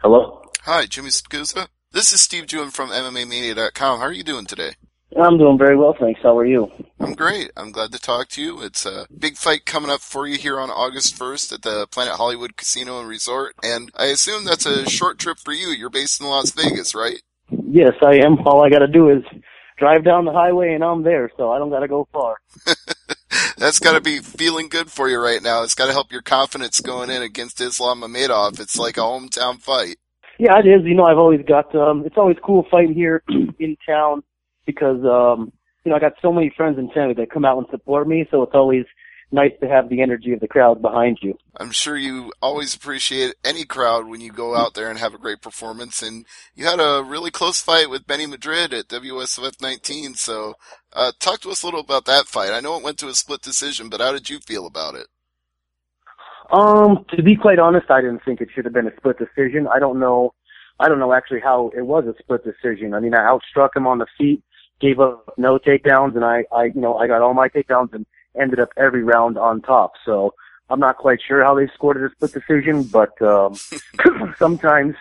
Hello? Hi, Jimmy Spicuzza. This is Steve Jewin from MMAmania.com. How are you doing today? I'm doing very well, thanks. How are you? I'm great. I'm glad to talk to you. It's a big fight coming up for you here on August 1st at the Planet Hollywood Casino and Resort, and I assume that's a short trip for you. You're based in Las Vegas, right? Yes, I am. All I got to do is drive down the highway and I'm there, so I don't got to go far. That's got to be feeling good for you right now. It's got to help your confidence going in against Islam Mamedov. It's like a hometown fight. Yeah, it is. You know, I've always got, it's always cool fighting here in town because, you know, I got so many friends in town that come out and support me, so it's always nice to have the energy of the crowd behind you. I'm sure you always appreciate any crowd when you go out there and have a great performance, and you had a really close fight with Benny Madrid at WSOF 19, so talk to us a little about that fight. I know it went to a split decision, but how did you feel about it? To be quite honest, I didn't think it should have been a split decision. I don't know actually how it was a split decision. I mean, I outstruck him on the feet, gave up no takedowns, and I got all my takedowns and ended up every round on top. So I'm not quite sure how they scored it a split decision, but sometimes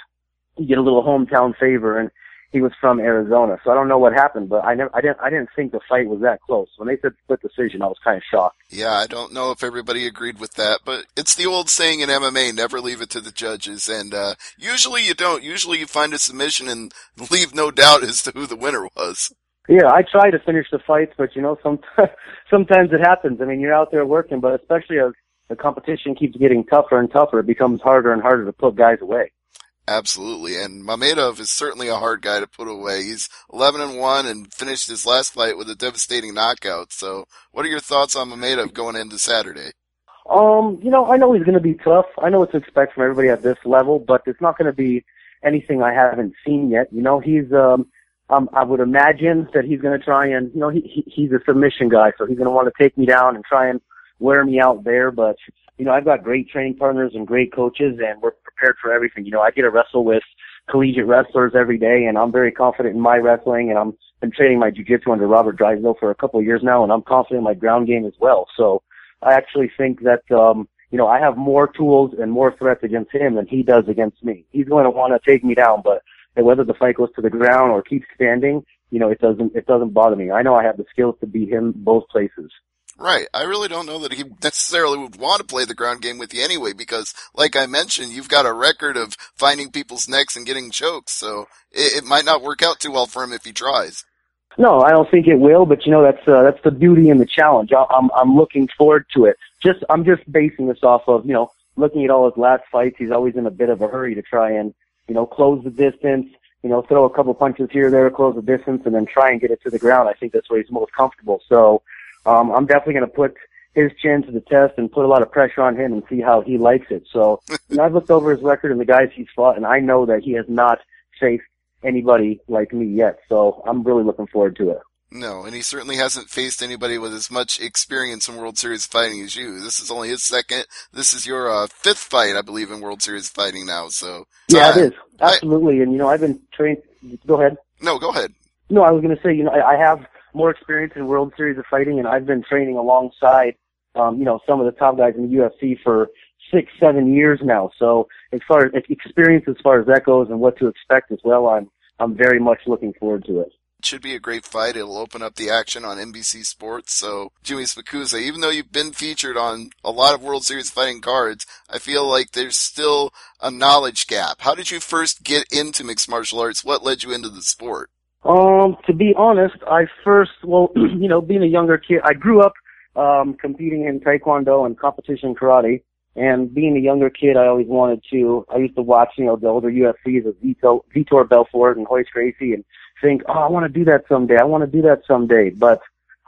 you get a little hometown favor, and he was from Arizona, so I don't know what happened, but I didn't think the fight was that close. When they said split decision, I was kind of shocked. Yeah, I don't know if everybody agreed with that, but it's the old saying in MMA, never leave it to the judges, and usually you don't. Usually you find a submission and leave no doubt as to who the winner was. Yeah, I try to finish the fights, but you know, sometimes it happens. I mean, you're out there working, but especially as the competition keeps getting tougher and tougher, it becomes harder and harder to put guys away. Absolutely, and Mamedov is certainly a hard guy to put away. He's 11-1 and finished his last fight with a devastating knockout. So, what are your thoughts on Mamedov going into Saturday? You know, I know he's going to be tough. I know what to expect from everybody at this level, but it's not going to be anything I haven't seen yet. You know, he's I would imagine that he's going to try and, you know, he's a submission guy, so he's going to want to take me down and try and wear me out there. But, you know, I've got great training partners and great coaches, and we're prepared for everything. You know, I get to wrestle with collegiate wrestlers every day, and I'm very confident in my wrestling, and I'm been training my jiu-jitsu under Robert Drysdale for a couple of years now, and I'm confident in my ground game as well. So I actually think that, you know, I have more tools and more threats against him than he does against me. He's going to want to take me down, but whether the fight goes to the ground or keeps standing, you know, it doesn't bother me. I know I have the skills to beat him both places. Right. I really don't know that he necessarily would want to play the ground game with you anyway, because, like I mentioned, you've got a record of finding people's necks and getting chokes, so it might not work out too well for him if he tries. No, I don't think it will, but you know, that's the beauty and the challenge. I'm looking forward to it. I'm just basing this off of, you know, looking at all his last fights. He's always in a bit of a hurry to try and, you know, close the distance, you know, throw a couple punches here or there, close the distance, and then try and get it to the ground. I think that's where he's most comfortable. So I'm definitely going to put his chin to the test and put a lot of pressure on him and see how he likes it. So, you know, I've looked over his record and the guys he's fought, and I know that he has not faced anybody like me yet. So I'm really looking forward to it. No, and he certainly hasn't faced anybody with as much experience in World Series fighting as you. This is only his second. This is your fifth fight, I believe, in World Series fighting now. So yeah, it is. Absolutely. And, you know, I've been trained. Go ahead. No, go ahead. No, I was going to say, you know, I have more experience in World Series of fighting, and I've been training alongside, you know, some of the top guys in the UFC for 6-7 years now. So as far as experience, as far as that goes, and what to expect as well, I'm very much looking forward to it. It should be a great fight. It'll open up the action on NBC Sports. So, Jimmy Spicuzza, even though you've been featured on a lot of World Series fighting cards, I feel like there's still a knowledge gap. How did you first get into mixed martial arts? What led you into the sport? To be honest, you know, being a younger kid, I grew up competing in Taekwondo and competition karate. And being a younger kid, I used to watch, you know, the older UFCs of Vitor Belfort and Royce Gracie and think, oh, I want to do that someday. But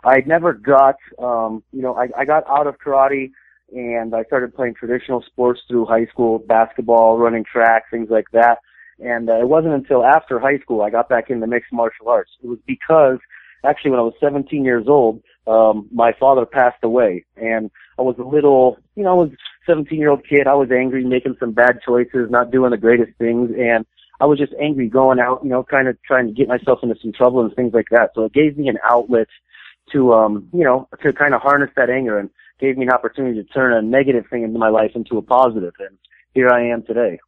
I never got, you know, I got out of karate and I started playing traditional sports through high school, basketball, running track, things like that. And it wasn't until after high school I got back into mixed martial arts. It was because, actually, when I was 17 years old, my father passed away. And I was I was a 17-year-old kid. I was angry, making some bad choices, not doing the greatest things. And I was just angry going out, you know, kind of trying to get myself into some trouble and things like that. So it gave me an outlet to, you know, to kind of harness that anger, and gave me an opportunity to turn a negative thing into my life into a positive. And here I am today.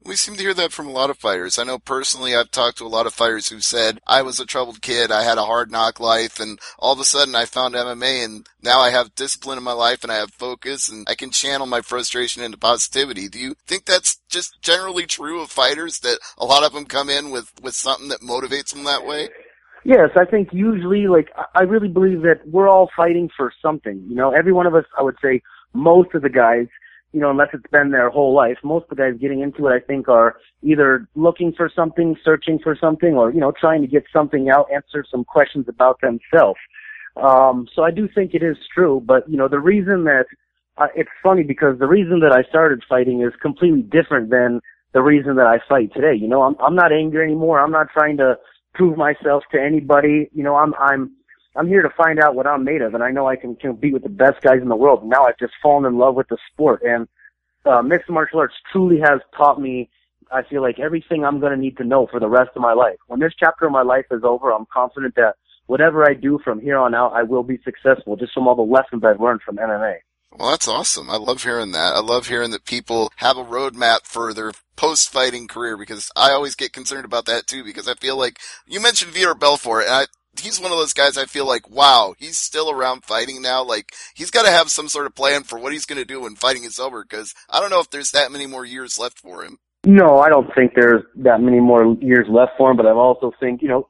We seem to hear that from a lot of fighters. I know personally I've talked to a lot of fighters who said, I was a troubled kid, I had a hard knock life, and all of a sudden I found MMA, and now I have discipline in my life, and I have focus, and I can channel my frustration into positivity. Do you think that's just generally true of fighters, that a lot of them come in with something that motivates them that way? Yes, I think usually, like, I really believe that we're all fighting for something. You know, every one of us, I would say, most of the guys, you know, unless it's been their whole life, most of the guys getting into it, I think, are either looking for something, searching for something, or, you know, trying to get something out, answer some questions about themselves. So I do think it is true, but, you know, the reason that, it's funny because the reason that I started fighting is completely different than the reason that I fight today. You know, I'm not angry anymore. I'm not trying to prove myself to anybody. You know, I'm here to find out what I'm made of, and I know I can compete with the best guys in the world. And now I've just fallen in love with the sport, and mixed martial arts truly has taught me, I feel like, everything I'm going to need to know for the rest of my life. When this chapter of my life is over, I'm confident that whatever I do from here on out, I will be successful, just from all the lessons I've learned from MMA. Well, that's awesome. I love hearing that. I love hearing that people have a roadmap for their post-fighting career, because I always get concerned about that too, because I feel like, you mentioned Vitor Belfort, and he's one of those guys I feel like, wow, he's still around fighting now. Like, he's got to have some sort of plan for what he's going to do when fighting is over, because I don't know if there's that many more years left for him. No, I don't think there's that many more years left for him, but I also think, you know,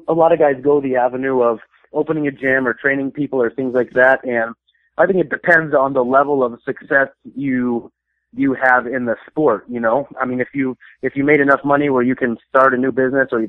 a lot of guys go the avenue of opening a gym or training people or things like that, and I think it depends on the level of success you have in the sport, you know? I mean, if you made enough money where you can start a new business, or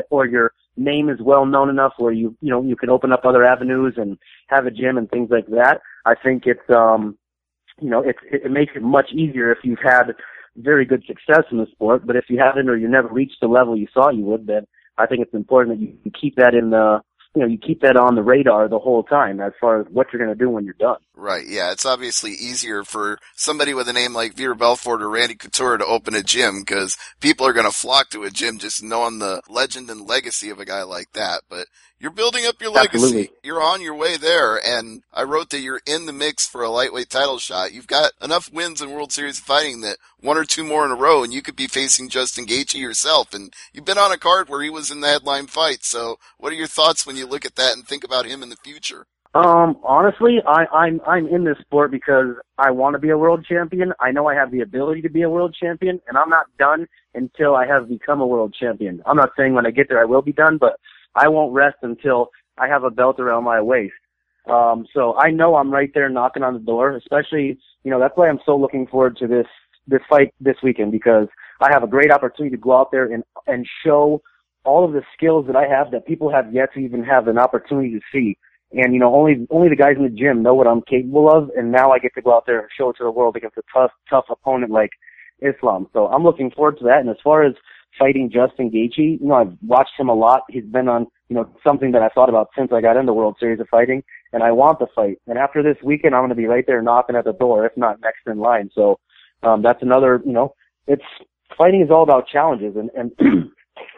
or your name is well known enough where you can open up other avenues and have a gym and things like that, I think it's you know, it makes it much easier if you've had very good success in the sport. But if you haven't, or you never reached the level you thought you would, then I think it's important that you keep that in the, you know, you keep that on the radar the whole time as far as what you're going to do when you're done. Right, yeah. It's obviously easier for somebody with a name like Vitor Belfort or Randy Couture to open a gym, because people are going to flock to a gym just knowing the legend and legacy of a guy like that. But you're building up your legacy. Absolutely. You're on your way there, and I wrote that you're in the mix for a lightweight title shot. You've got enough wins in World Series of Fighting that one or two more in a row, and you could be facing Justin Gaethje yourself. And you've been on a card where he was in the headline fight. So what are your thoughts when you look at that and think about him in the future? Honestly, I'm in this sport because I want to be a world champion. I know I have the ability to be a world champion, and I'm not done until I have become a world champion. I'm not saying when I get there I will be done, but I won't rest until I have a belt around my waist. So I know I'm right there knocking on the door, especially, you know, that's why I'm so looking forward to this fight this weekend, because I have a great opportunity to go out there and show all of the skills that I have that people have yet to even have an opportunity to see. And, you know, only the guys in the gym know what I'm capable of, and now I get to go out there and show it to the world against a tough opponent like Islam. So I'm looking forward to that. And as far as fighting Justin Gaethje, you know, I've watched him a lot. He's been on, you know, something that I thought about since I got into World Series of Fighting, and I want the fight. And after this weekend, I'm going to be right there knocking at the door, if not next in line. So that's another, you know, fighting is all about challenges, and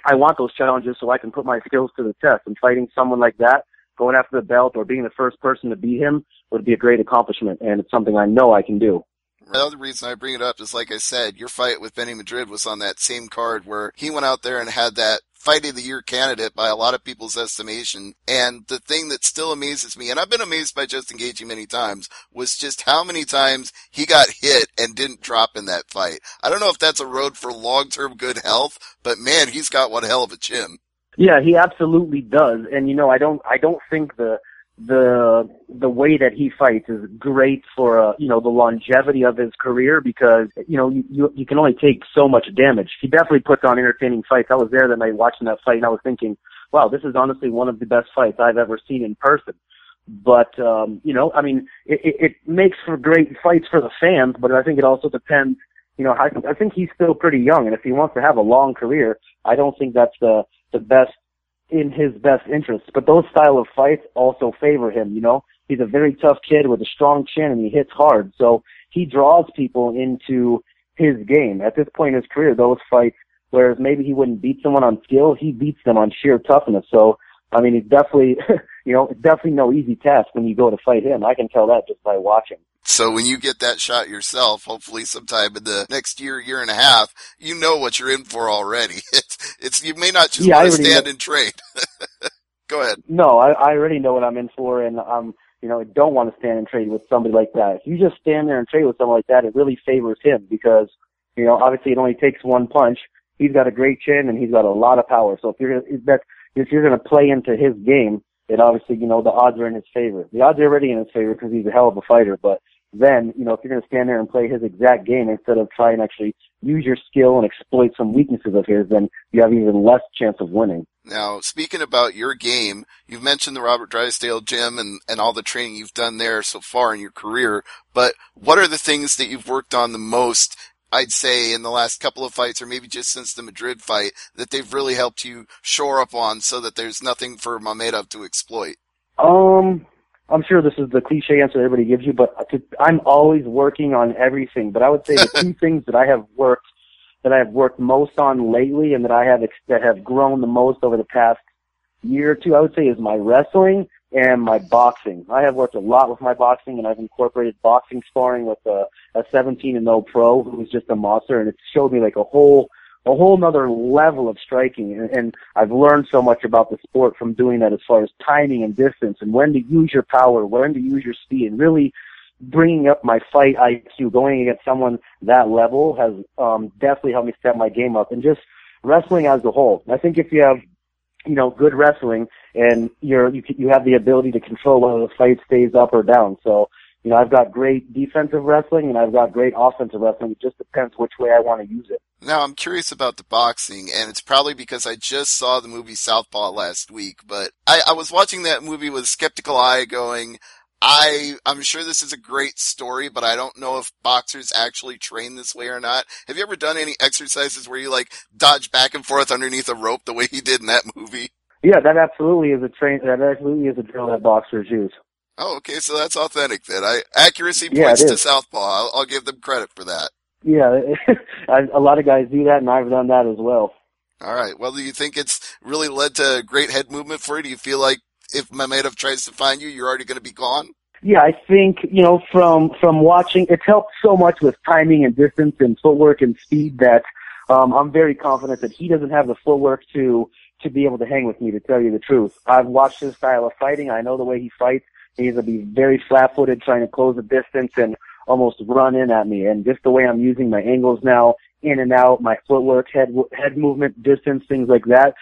I want those challenges so I can put my skills to the test. And fighting someone like that, going after the belt or being the first person to beat him, would be a great accomplishment, and it's something I know I can do. The other reason I bring it up is, like I said, your fight with Benny Madrid was on that same card where he went out there and had that Fight of the Year candidate by a lot of people's estimation. And the thing that still amazes me, and I've been amazed by Justin Gaethje many times, was just how many times he got hit and didn't drop in that fight. I don't know if that's a road for long-term good health, but man, he's got one hell of a chin. Yeah, he absolutely does. And, you know, I don't think the way that he fights is great for, you know, the longevity of his career, because, you know, you can only take so much damage. He definitely puts on entertaining fights. I was there that night watching that fight, and I was thinking, wow, this is honestly one of the best fights I've ever seen in person. But, you know, I mean, it makes for great fights for the fans, but I think it also depends. You know, I think he's still pretty young, and if he wants to have a long career, I don't think that's the best, in his best interest. But those style of fights also favor him, you know. He's a very tough kid with a strong chin, and he hits hard. So he draws people into his game. At this point in his career, those fights, whereas maybe he wouldn't beat someone on skill, he beats them on sheer toughness. So, I mean, he's definitely, it's definitely no easy task when you go to fight him. I can tell that just by watching. So when you get that shot yourself, hopefully sometime in the next year, year and a half, you know what you're in for already. You may not just want to stand and trade. Go ahead. No, I already know what I'm in for, and I don't want to stand and trade with somebody like that. If you just stand there and trade with someone like that, it really favors him because, obviously it only takes one punch. He's got a great chin and he's got a lot of power. So if you're going to play into his game, it obviously, the odds are in his favor. The odds are already in his favor because he's a hell of a fighter, but then, if you're going to stand there and play his exact game instead of try and actually use your skill and exploit some weaknesses of his, then you have even less chance of winning. Now, speaking about your game, you've mentioned the Robert Drysdale gym and all the training you've done there so far in your career, but what are the things that you've worked on the most, I'd say, in the last couple of fights, or maybe just since the Madrid fight, that they've really helped you shore up on so that there's nothing for Mamedov to exploit? I'm sure this is the cliche answer everybody gives you, but I'm always working on everything. But I would say the two things that I have worked most on lately, and that have grown the most over the past year or two, I would say, is my wrestling and my boxing. I have worked a lot with my boxing, and I've incorporated boxing sparring with a 17-0 pro who was just a monster, and it showed me like a whole nother level of striking, and I've learned so much about the sport from doing that as far as timing and distance and when to use your power, when to use your speed, and really bringing up my fight IQ. Going against someone that level has definitely helped me step my game up, and just wrestling as a whole. I think if you have good wrestling and you have the ability to control whether the fight stays up or down. So I've got great defensive wrestling and I've got great offensive wrestling. It just depends which way I want to use it. Now, I'm curious about the boxing, and it's probably because I just saw the movie Southpaw last week, but I was watching that movie with a skeptical eye going, I'm sure this is a great story, but I don't know if boxers actually train this way or not. Have you ever done any exercises where you dodge back and forth underneath a rope the way he did in that movie? Yeah, that absolutely is a drill that boxers use. Oh, okay, so that's authentic then. Accuracy points to Southpaw. I'll give them credit for that. Yeah, a lot of guys do that, and I've done that as well. All right. Well, do you think it's really led to great head movement for you? Do you feel like if Mamedov tries to find you, you're already going to be gone? Yeah, I think, from watching, it's helped so much with timing and distance and footwork and speed that I'm very confident that he doesn't have the footwork to be able to hang with me, to tell you the truth. I've watched his style of fighting. I know the way he fights. He's going to be very flat-footed, trying to close the distance and almost run in at me. And just the way I'm using my angles now, in and out, my footwork, head movement, distance, things like that,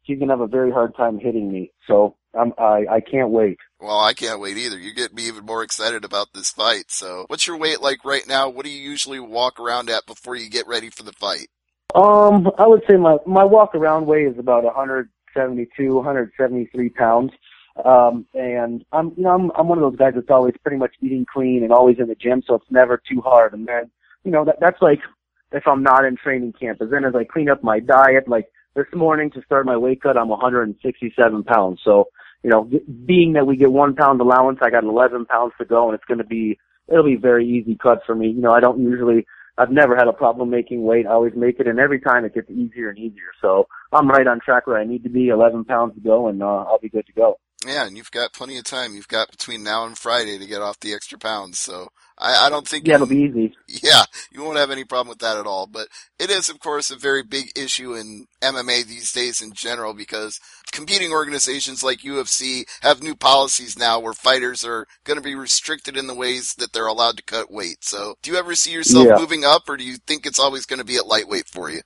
he's going to have a very hard time hitting me. So I can't wait. Well, I can't wait either. You get me even more excited about this fight. So what's your weight like right now? What do you usually walk around at before you get ready for the fight? I would say my walk around weight is about 172, 173 pounds. And I'm one of those guys that's always pretty much eating clean and always in the gym, so it's never too hard. And then, that's like if I'm not in training camp. But then as I clean up my diet, like this morning to start my weight cut, I'm 167 pounds. So, being that we get 1 pound allowance, I got 11 pounds to go, and it'll be very easy cut for me. I've never had a problem making weight. I always make it, and every time it gets easier and easier. So I'm right on track where I need to be, 11 pounds to go, and I'll be good to go. Yeah, and you've got plenty of time. You've got between now and Friday to get off the extra pounds. So I don't think... Yeah, it'll be easy. Yeah, you won't have any problem with that at all. But it is, of course, a very big issue in MMA these days in general because competing organizations like UFC have new policies now where fighters are going to be restricted in the ways that they're allowed to cut weight. So do you ever see yourself moving up, or do you think it's always going to be at lightweight for you?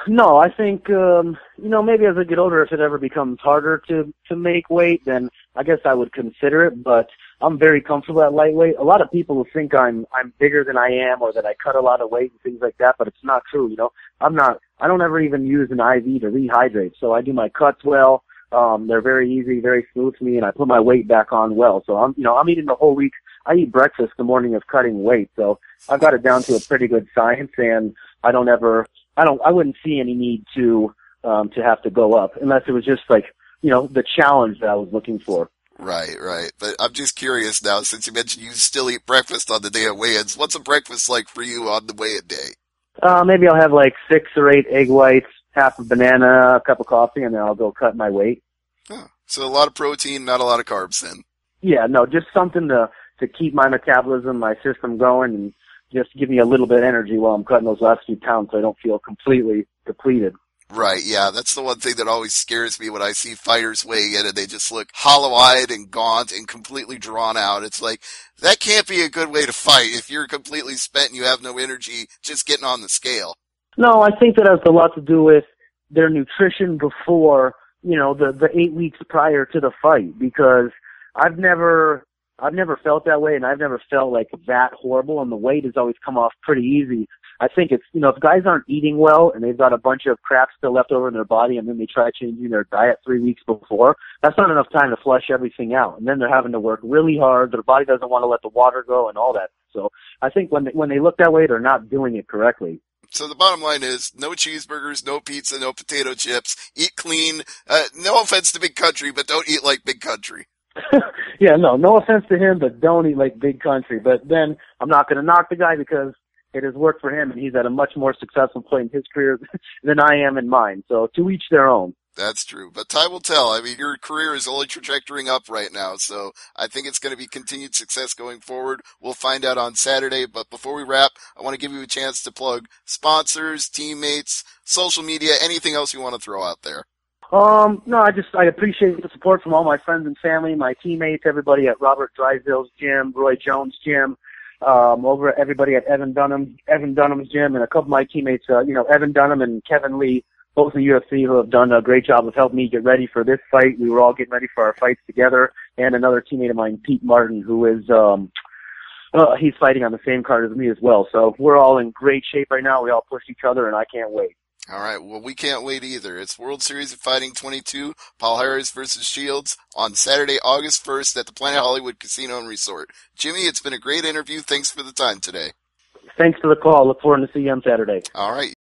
No, I think, maybe as I get older, if it ever becomes harder to make weight, then I guess I would consider it, but I'm very comfortable at lightweight. A lot of people will think I'm bigger than I am or that I cut a lot of weight and things like that, but it's not true, I don't ever even use an IV to rehydrate, so I do my cuts well. They're very easy, very smooth to me, and I put my weight back on well. So I'm eating the whole week. I eat breakfast the morning of cutting weight, so I've got it down to a pretty good science, and I wouldn't see any need to have to go up unless it was just the challenge that I was looking for. Right. But I'm just curious now, since you mentioned you still eat breakfast on the day of weigh-ins. What's a breakfast like for you on the weigh-in day? Maybe I'll have 6 or 8 egg whites, half a banana, a cup of coffee, and then I'll go cut my weight. Oh, so a lot of protein, not a lot of carbs then. Yeah, no, just something to keep my metabolism, my system going, and just give me a little bit of energy while I'm cutting those last few pounds so I don't feel completely depleted. Right, yeah, that's the one thing that always scares me when I see fighters weighing in and they just look hollow-eyed and gaunt and completely drawn out. It's like, that can't be a good way to fight if you're completely spent and you have no energy just getting on the scale. No, I think that has a lot to do with their nutrition before, the 8 weeks prior to the fight, because I've never felt that way, and I've never felt like that horrible, and the weight has always come off pretty easy. I think it's, if guys aren't eating well and they've got a bunch of crap still left over in their body and then they try changing their diet 3 weeks before, that's not enough time to flush everything out. And then they're having to work really hard. Their body doesn't want to let the water go and all that. So I think when they look that way, they're not doing it correctly. So the bottom line is no cheeseburgers, no pizza, no potato chips. Eat clean. No offense to Big Country, but don't eat like Big Country. Yeah, no offense to him, but don't eat like Big Country. But then I'm not going to knock the guy because it has worked for him, and he's at a much more successful point in his career than I am in mine. So to each their own. That's true. But time will tell. I mean, your career is only trajectorying up right now, so I think it's going to be continued success going forward. We'll find out on Saturday, but before we wrap, I want to give you a chance to plug sponsors, teammates, social media, anything else you want to throw out there. No, I appreciate the support from all my friends and family, my teammates, everybody at Robert Drysdale's gym, Roy Jones' gym, over at everybody at Evan Dunham's gym, and a couple of my teammates, Evan Dunham and Kevin Lee, both in the UFC, who have done a great job of helping me get ready for this fight. We were all getting ready for our fights together, and another teammate of mine, Pete Martin, who is, he's fighting on the same card as me as well. So we're all in great shape right now. We all push each other, and I can't wait. All right, well, we can't wait either. It's World Series of Fighting 22, Paul Harris versus Shields, on Saturday, August 1st at the Planet Hollywood Casino and Resort. Jimmy, it's been a great interview. Thanks for the time today. Thanks for the call. Look forward to see you on Saturday. All right.